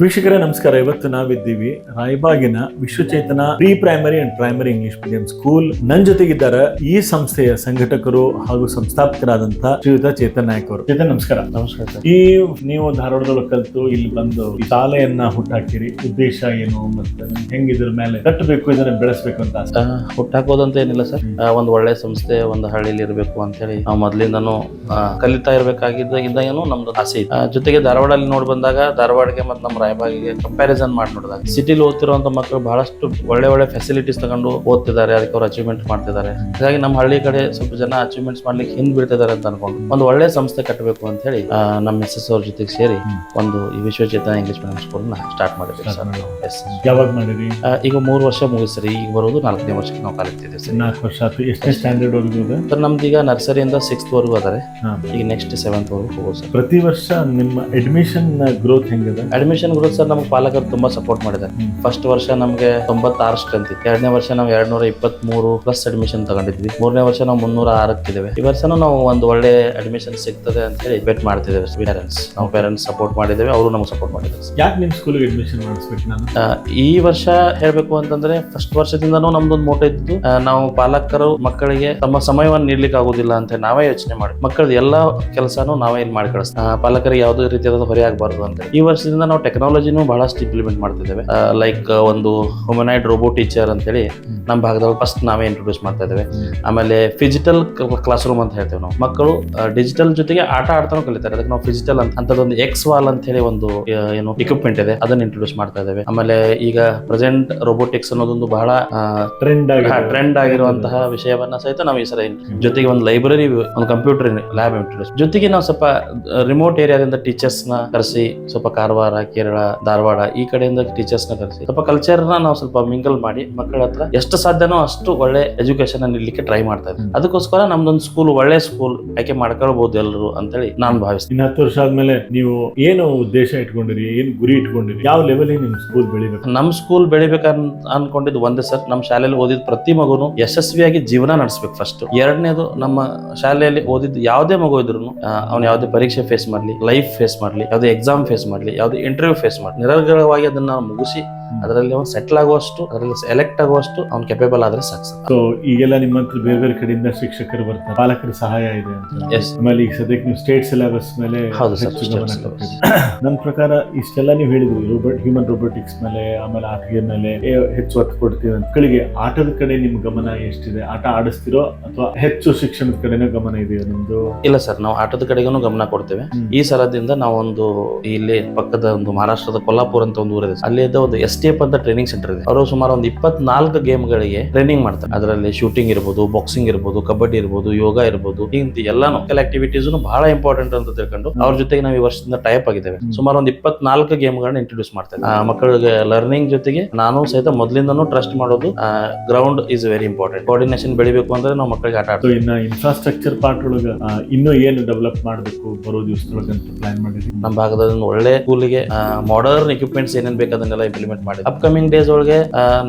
ವೀಕ್ಷಕರೇ ನಮಸ್ಕಾರ. ಇವತ್ತು ನಾವಿದ್ದೀವಿ ರಾಯಬಾಗಿನ Vishwachetana pre primary and primary English medium school. ನನ್ನ ಜೊತೆಗಿದ್ದಾರೆ ಈ ಸಂಸ್ಥೆಯ ಸಂಘಟಕರು ಹಾಗೂ ಸಂಸ್ಥಾಪಕರಾದಂತಹ ಶ್ರೀಯುತ ಚೇತನ್ ನಾಯಕ್ ಅವರು. ಚೇತನ್ ನಮಸ್ಕಾರ. ನಮಸ್ಕಾರ ಸರ್. ನೀವು ಧಾರವಾಡದೊಳಗೆ ಕಲಿತು ಇಲ್ಲಿ ಬಂದು ಈ ಶಾಲೆಯನ್ನ ಹುಟ್ಟಾಕಿರಿ. ಉದ್ದೇಶ ಏನು ಮತ್ತೆ ಹೆಂಗ್ ಇದ್ರ ಮೇಲೆ ಕಟ್ಟಬೇಕು, ಇದನ್ನ ಬೆಳೆಸಬೇಕು ಅಂತ ಆಸೆ? ಹುಟ್ಟಾಕೋದಂತ ಏನಿಲ್ಲ ಸರ್. ಒಂದು ಒಳ್ಳೆ ಸಂಸ್ಥೆ ಒಂದು ಹಳ್ಳಿಲಿ ಇರಬೇಕು ಅಂತ ಹೇಳಿ ನಾವು ಮೊದ್ಲಿಂದನೂ ಕಲಿತಾ ಇರ್ಬೇಕಾಗಿದ್ದಾಗೇನು ನಮ್ದು ಆಸೆ ಇತ್ತು. ಜೊತೆಗೆ ಧಾರವಾಡಲ್ಲಿ ನೋಡಿ ಬಂದಾಗ ಧಾರವಾಡಗೆ ಮತ್ತೆ ನಮ್ಮ ರಾಯಬಾಗಿಗೆ ಕಂಪ್ಯಾರಿಸನ್ ಮಾಡಿ ನೋಡಿದಾಗ ಸಿಟಿಲಿ ಓದ್ತಿರುವಂತ ಮಕ್ಕಳು ಬಹಳಷ್ಟು ಒಳ್ಳೆ ಫೆಸಿಲಿಟೀಸ್ ತಗೊಂಡು ಓದ್ತಿದ್ದಾರೆ, ಅದಕ್ಕೆ ಅವ್ರು ಅಚೀವ್ಮೆಂಟ್ ಮಾಡ್ತಿದ್ದಾರೆ. ಹಾಗಾಗಿ ನಮ್ಮ ಹಳ್ಳಿ ಕಡೆ ಸ್ವಲ್ಪ ಜನ ಅಚೀವ್ಮೆಂಟ್ಸ್ ಮಾಡ್ಲಿಕ್ಕೆ ಹಿಂದ್ ಬೀಳ್ತಿದ್ದಾರೆ ಅಂತ ಅನ್ಕೊಂಡು ಒಂದು ಒಳ್ಳೆ ಸಂಸ್ಥೆ ಕಟ್ಟಬೇಕು ಅಂತ ಹೇಳಿ ನಮ್ಮ ಮಿಸ್ಸಸ್ ಅವ್ರ ಜೊತೆಗೆ ಸೇರಿ ಒಂದು ಈ ವಿಶ್ವಚೇತನ ಇಂಗ್ಲಿಷ್ ಮೀಡಿಯಂ ಸ್ಕೂಲ್ ನ ಸ್ಟಾರ್ಟ್ ಮಾಡಿದ್ವಿ ಸರ್. ಯಾವಾಗ ಮಾಡಿದ್ರಿ? ಈಗ 3 ವರ್ಷ ಮುಗಿಸ್ರಿ. ಈಗ ಬರೋದು 4ನೇ ವರ್ಷಕ್ಕೆ ನಾವು ಕಲಿತಿದ್ದೇವೆ ಸರ್. 4 ವರ್ಷ ಆಯ್ತು. ಎಷ್ಟನೇ ಸ್ಟ್ಯಾಂಡರ್ಡ್ ವರೆಗೂ ಇದೆ ಸರ್? ನಮ್ದು ಈಗ ನರ್ಸರಿಯಿಂದ 6th ವರೆಗೂ ಅದಾರೆ. ಈಗ ನೆಕ್ಸ್ಟ್ 7th ವರೆಗೂ ಹೋಗೋದು ಸರ್. ಪ್ರತಿ ವರ್ಷ ನಿಮ್ಮ ಅಡ್ಮಿಷನ್ ಗ್ರೋತ್ ಹೆಂಗಿದೆ? ಅಡ್ಮಿಷನ್ ಗ್ರೋತ್ ಸರ್ ನಮ್ಗೆ ಪಾಲಕರು ತುಂಬಾ ಸಪೋರ್ಟ್ ಮಾಡಿದ್ದಾರೆ. ಫಸ್ಟ್ ವರ್ಷ ನಮ್ಗೆ 96 ಸ್ಟ್ರೆಂತ್ ಇತ್ತು. 2ನೇ ವರ್ಷ ನಾವು 223 ಪ್ಲಸ್ ಅಡ್ಮಿಷನ್ ತಗೊಂಡಿದ್ವಿ. 3ನೇ ವರ್ಷ ನಾವು 306 ಇದ್ದೇವೆ. ಈ ವರ್ಷನೂ ನಾವು ಒಂದು ಒಳ್ಳೆ ಅಡ್ಮಿಷನ್ ಸಿಗ್ತದೆ ಅಂತ ಹೇಳಿ ಬೆಟ್ ಮಾಡ್ತಿದ್ದೇವೆ. ನಾವು ಪೇರೆಂಟ್ಸ್ ಸಪೋರ್ಟ್ ಮಾಡಿದ್ದೇವೆ, ಅವರು ನಮ್ಗೆ ಸಪೋರ್ಟ್ ಮಾಡಿದ್ದಾರೆ. ಯಾಕೆ ನಿಮ್ ಸ್ಕೂಲ್ಗೆ ಅಡ್ಮಿಷನ್ ಮಾಡಿಸ್ಬೇಕು ನಾನು? ಈ ವರ್ಷ ಹೇಳ್ಬೇಕು ಅಂತಂದ್ರೆ ಫಸ್ಟ್ ವರ್ಷದಿಂದನೂ ನಮ್ದೊಂದು ಮೋಟೋ ಇದ್ದು, ನಾವು ಪಾಲಕರು ಮಕ್ಕಳಿಗೆ ತಮ್ಮ ಸಮಯವನ್ನು ನೀಡ್ಲಿಕ್ಕೆ ಆಗುದಿಲ್ಲ ಅಂತ ನಾವೇ ಯೋಚನೆ ಮಾಡಿ ಮಕ್ಕಳದ ಎಲ್ಲಾ ಕೆಲಸನೂ ನಾವೇ ಇಲ್ಲಿ ಮಾಡಿ ಕಳಿಸ್ತೀವಿ. ಪಾಲಕರಿಗೆ ಯಾವುದೇ ರೀತಿಯಾದ ಹೊರೆ ಆಗಬಾರ್ದು ಅಂತ ಈ ವರ್ಷದಿಂದ ನಾವು ಟೆಕ್ನಾಲಜಿನೂ ಬಹಳಷ್ಟು ಇಂಪ್ಲಿಮೆಂಟ್ ಮಾಡ್ತಿದ್ದೇವೆ. ಲೈಕ್ ಒಂದು ಹ್ಯೂಮನಾಯ್ಡ್ ರೋಬೋ ಟೀಚರ್ ಅಂತ ಹೇಳಿ ನಮ್ಮ ಭಾಗದಲ್ಲಿ ಫಸ್ಟ್ ನಾವೇ ಇಂಟ್ರೊಡ್ಯೂಸ್ ಮಾಡ್ತಾ ಇದ್ದೇವೆ. ಆಮೇಲೆ ಫಿಜಿಟಲ್ ಕ್ಲಾಸ್ ರೂಮ್ ಅಂತ ಹೇಳ್ತೇವೆ ನಾವು. ಮಕ್ಕಳು ಡಿಜಿಟಲ್ ಜೊತೆಗೆ ಆಟ ಆಡ್ತಾನೂ ಕಲಿತಾರೆ. ಅದಕ್ಕೆ ನಾವು ಫಿಜಿಟಲ್ ಅಂತದೊಂದು ಎಕ್ಸ್ ವಾಲ್ ಅಂತ ಹೇಳಿ ಒಂದು ಏನು ಇಕ್ವಿಪ್ಮೆಂಟ್ ಇದೆ, ಅದನ್ನ ಇಂಟ್ರೊಡ್ಯೂಸ್ ಮಾಡ್ತಾ ಇದ್ದೇವೆ. ಆಮೇಲೆ ಈಗ ಪ್ರೆಸೆಂಟ್ ರೋಬೋಟಿಕ್ಸ್ ಅನ್ನೋದೊಂದು ಬಹಳ ಟ್ರೆಂಡ್ ಆಗಿರುವಂತಹ ವಿಷಯವನ್ನ ಸಹಿತ ನಾವು ಈ ಸರಿ ಜೊತೆಗೆ ಒಂದು ಲೈಬ್ರರಿ, ಒಂದು ಕಂಪ್ಯೂಟರ್ ಲ್ಯಾಬ್ ಇಂಟ್ರೊಡ್ಯೂಸ್. ಜೊತೆಗೆ ನಾವು ಸ್ವಲ್ಪ ರಿಮೋಟ್ ಏರಿಯಾದಿಂದ ಟೀಚರ್ಸ್ ನ ಕರೆಸಿ, ಸ್ವಲ್ಪ ಕಾರವಾರ, ಕೇರಳ, ಧಾರವಾಡ ಈ ಕಡೆಯಿಂದ ಟೀಚರ್ಸ್ ನ ಕರೆಸಿ ಸ್ವಲ್ಪ ಕಲ್ಚರ್ ನಾವು ಸ್ವಲ್ಪ ಮಿಂಗಲ್ ಮಾಡಿ ಮಕ್ಕಳ ಹತ್ರ ಎಷ್ಟು ಸಾಧ್ಯನೋ ಅಷ್ಟು ಒಳ್ಳೆ ಎಜುಕೇಶನ್ ನೀಡಲಿಕ್ಕೆ ಟ್ರೈ ಮಾಡ್ತಾ ಇದ್ದೀವಿ. ಅದಕ್ಕೋಸ್ಕರ ನಮ್ದೊಂದು ಸ್ಕೂಲ್, ಒಳ್ಳೆ ಸ್ಕೂಲ್ ಆಯ್ಕೆ ಮಾಡ್ಕೊಳ್ಬಹುದು ಎಲ್ಲರೂ ಅಂತೇಳಿ ನಾನು ಭಾವಿಸ್ತೀನಿ. 10 ವರ್ಷ ಆದ್ಮೇಲೆ ನೀವು ಏನು ಉದ್ದೇಶ ಇಟ್ಕೊಂಡಿರಿ, ಏನು ಗುರಿ ಇಟ್ಕೊಂಡಿರಿ, ಯಾವ ಲೆವೆಲ್ ನಿಮ್ ಸ್ಕೂಲ್ ಬೆಳಿಬೇಕು? ನಮ್ ಸ್ಕೂಲ್ ಬೆಳಿಬೇಕಂತ ಅನ್ಕೊಂಡಿದ್ದು ಒಂದೇ ಸರ್, ನಮ್ಮ ಶಾಲೆಯಲ್ಲಿ ಓದಿದ ಪ್ರತಿ ಮಗುನು ಯಶಸ್ವಿಯಾಗಿ ಜೀವನ ನಡೆಸಬೇಕು ಫಸ್ಟ್. 2ನೇದು, ನಮ್ಮ ಶಾಲೆಯಲ್ಲಿ ಓದಿದ್ದು ಯಾವುದೇ ಮಗು ಇದ್ರು ಅವ್ನು ಯಾವುದೇ ಪರೀಕ್ಷೆ ಫೇಸ್ ಮಾಡ್ಲಿ, ಲೈಫ್ ಫೇಸ್ ಮಾಡ್ಲಿ, ಯಾವುದೇ ಎಕ್ಸಾಮ್ ಫೇಸ್ ಮಾಡ್ಲಿ, ಯಾವುದೇ ಇಂಟರ್ವ್ಯೂ ಫೇಸ್ ಮಾಡ್ಲಿ, ನಿರರ್ಗಳವಾಗಿ ಅದನ್ನ ಮುಗಿಸಿ ಅದರಲ್ಲಿ ಅವ್ನು ಸೆಟ್ಲ್ ಆಗುವಷ್ಟು, ಅದರಲ್ಲಿ ಸೆಲೆಕ್ಟ್ ಆಗುವಷ್ಟು ಅವ್ನು ಕೆಪೇಬಲ್ ಆದ್ರೆ ಸಾಕು. ಸೊ ಈಗೆಲ್ಲ ನಿಮ್ಮ ಹತ್ರ ಬೇರೆ ಬೇರೆ ಕಡೆಯಿಂದ ಶಿಕ್ಷಕರು ಬರ್ತಾರೆ, ಪಾಲಕರ ಸಹಾಯ ಇದೆ ಅಂತ. ಆಮೇಲೆ ಈಗ ಸದ್ಯಕ್ಕೆ ನೀವು ಸ್ಟೇಟ್ ಸಿಲೆಬಸ್ ಮೇಲೆ ನನ್ನ ಪ್ರಕಾರ ಇಷ್ಟೆಲ್ಲ ನೀವು ಹೇಳಿದ್ರಿ, ಹ್ಯೂಮನ್ ರೋಬೋಟಿಕ್ಸ್ ಮೇಲೆ, ಆಮೇಲೆ ಆಟದ ಮೇಲೆ ಹೆಚ್ಚು ಒತ್ತು ಕೊಡ್ತೀವಿ ಅಂತ. ಮಕ್ಕಳಿಗೆ ಆಟದ ಕಡೆ ನಿಮ್ ಗಮನ ಎಷ್ಟಿದೆ? ಆಟ ಆಡಿಸ್ತಿರೋ ಅಥವಾ ಹೆಚ್ಚು ಶಿಕ್ಷಣದ ಕಡೆನೂ ಗಮನ ಇದೆಯೋ ನಿಮ್ದು? ಇಲ್ಲ ಸರ್, ನಾವು ಆಟದ ಕಡೆಗೂ ಗಮನ ಕೊಡ್ತೇವೆ. ಈ ಸರದಿಂದ ನಾವೊಂದು ಇಲ್ಲಿ ಪಕ್ಕದ ಒಂದು ಮಹಾರಾಷ್ಟ್ರದ ಕೊಲ್ಲಾಪುರ ಅಂತ ಒಂದು ಊರಿದೆ, ಅಲ್ಲಿ ಒಂದು STF ಅಂತ ಟ್ರೈನಿಂಗ್ ಸೆಂಟರ್ ಇದೆ. ಅವರು ಸುಮಾರು ಒಂದು 24 ಗೇಮ್ಗಳಿಗೆ ಟ್ರೈನಿಂಗ್ ಮಾಡ್ತಾರೆ. ಅದರಲ್ಲಿ ಶೂಟಿಂಗ್ ಇರ್ಬೋದು, ಬಾಕ್ಸಿಂಗ್ ಇರ್ಬೋದು, ಕಬಡ್ಡಿ ಇರ್ಬೋದು, ಯೋಗ ಇರ್ಬೋದು, ಇಂತ ಎಲ್ಲಾನು ಆಕ್ಟಿವಿಟೀಸ್ ಬಹಳ ಇಂಪಾರ್ಟೆಂಟ್ ಅಂತ ತಿಳ್ಕೊಂಡು ಅವ್ರ ಜೊತೆಗೆ ನಾವು ಈ ವರ್ಷದಿಂದ ಟೈಪ್ ಆಗಿದ್ದೇವೆ. ಸುಮಾರು ಒಂದು 24 ಗೇಮ್ಗಳನ್ನ ಇಂಟ್ರೊಡ್ಯೂಸ್ ಮಾಡ್ತೇವೆ. ಮಕ್ಕಳಿಗೆ ಲರ್ನಿಂಗ್ ಜೊತೆಗೆ ನಾನು ಸಹಿತ ಮೊದಲಿಂದನೂ ಟ್ರಸ್ಟ್ ಮಾಡೋದು ground is very important. Coordination ಬೆಳಿಬೇಕು ಅಂದ್ರೆ ನಾವು ಮಕ್ಕಳಿಗೆ ಆಟ ಆಡ್ತೀವಿ. ಇನ್ನ ಇನ್ಫ್ರಾಸ್ಟ್ರಕ್ಚರ್ ಪಾರ್ಟ್ ಒಳಗ ಇನ್ನೂ ಏನು ಡೆವಲಪ್ ಮಾಡಬೇಕು ಬರೋ ದಿವಸದೊಳಗೆ ಅಂತ ಪ್ಲಾನ್ ಮಾಡಿದ್ವಿ. ನಮ್ಮ ಭಾಗದ ಒಳ್ಳೆ ಸ್ಕೂಲ್ಗೆ ಮಾಡರ್ನ್ ಎಕ್ವಿಪ್ಮೆಂಟ್ಸ್ ಏನೇನ್ ಬೇಕು ಅದನ್ನೆಲ್ಲ ಇಂಪ್ಲಿಮೆಂಟ್ ಮಾಡಿ ಅಪ್ಕಮಿಂಗ್ ಡೇಸ್ ಒಳಗೆ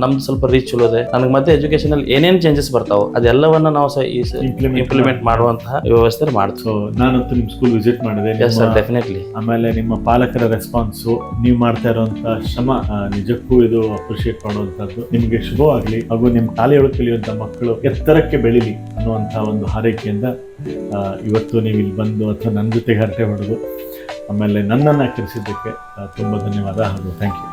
ನಮ್ದು ಸ್ವಲ್ಪ ರೀಚ್ ಚಲೋ ಇದೆ. ನನಗೆ ಮತ್ತೆ ಎಜುಕೇಶನ್ ಅಲ್ಲಿ ಏನೇನ್ ಚೇಂಜಸ್ ಬರ್ತಾವ ಅದೆಲ್ಲವನ್ನ ನಾವು ಇಂಪ್ಲಿಮೆಂಟ್ ಮಾಡುವಂತಹ ವ್ಯವಸ್ಥೆ ಮಾಡ್ತೀವಿ. ನಾನಂತೂ ನಿಮ್ ಸ್ಕೂಲ್ ವಿಸಿಟ್ ಮಾಡಿದೆ. ಡೆಫಿನೆಟ್ಲಿ. ಆಮೇಲೆ ನಿಮ್ಮ ಪಾಲಕರ ರೆಸ್ಪಾನ್ಸ್, ನೀವು ಮಾಡ್ತಾ ಇರುವಂತಹ ಶ್ರಮ ನಿಜಕ್ಕೂ ಇದು ಅಪ್ರಿಶಿಯೇಟ್ ಮಾಡುವಂತದ್ದು. ನಿಮ್ಗೆ ಶುಭವಾಗ್ಲಿ ಹಾಗೂ ನಿಮ್ ಶಾಲೆಯೊಳಗೆ ಕಲಿಯುವಂತ ಮಕ್ಕಳು ಎತ್ತರಕ್ಕೆ ಬೆಳಿಲಿ ಅನ್ನುವಂತಹ ಒಂದು ಹಾರೈಕೆಯಿಂದ ಇವತ್ತು ನೀವು ಇಲ್ಲಿ ಬಂದು ಅಥವಾ ನನ್ನ ಜೊತೆಗೆ ಹರಟೆ ಹೊಡೆದು ಆಮೇಲೆ ನನ್ನನ್ನು ಕರೆಸಿದ್ದಕ್ಕೆ ತುಂಬಾ ಧನ್ಯವಾದ ಹಾಗೂ ಥ್ಯಾಂಕ್ ಯು.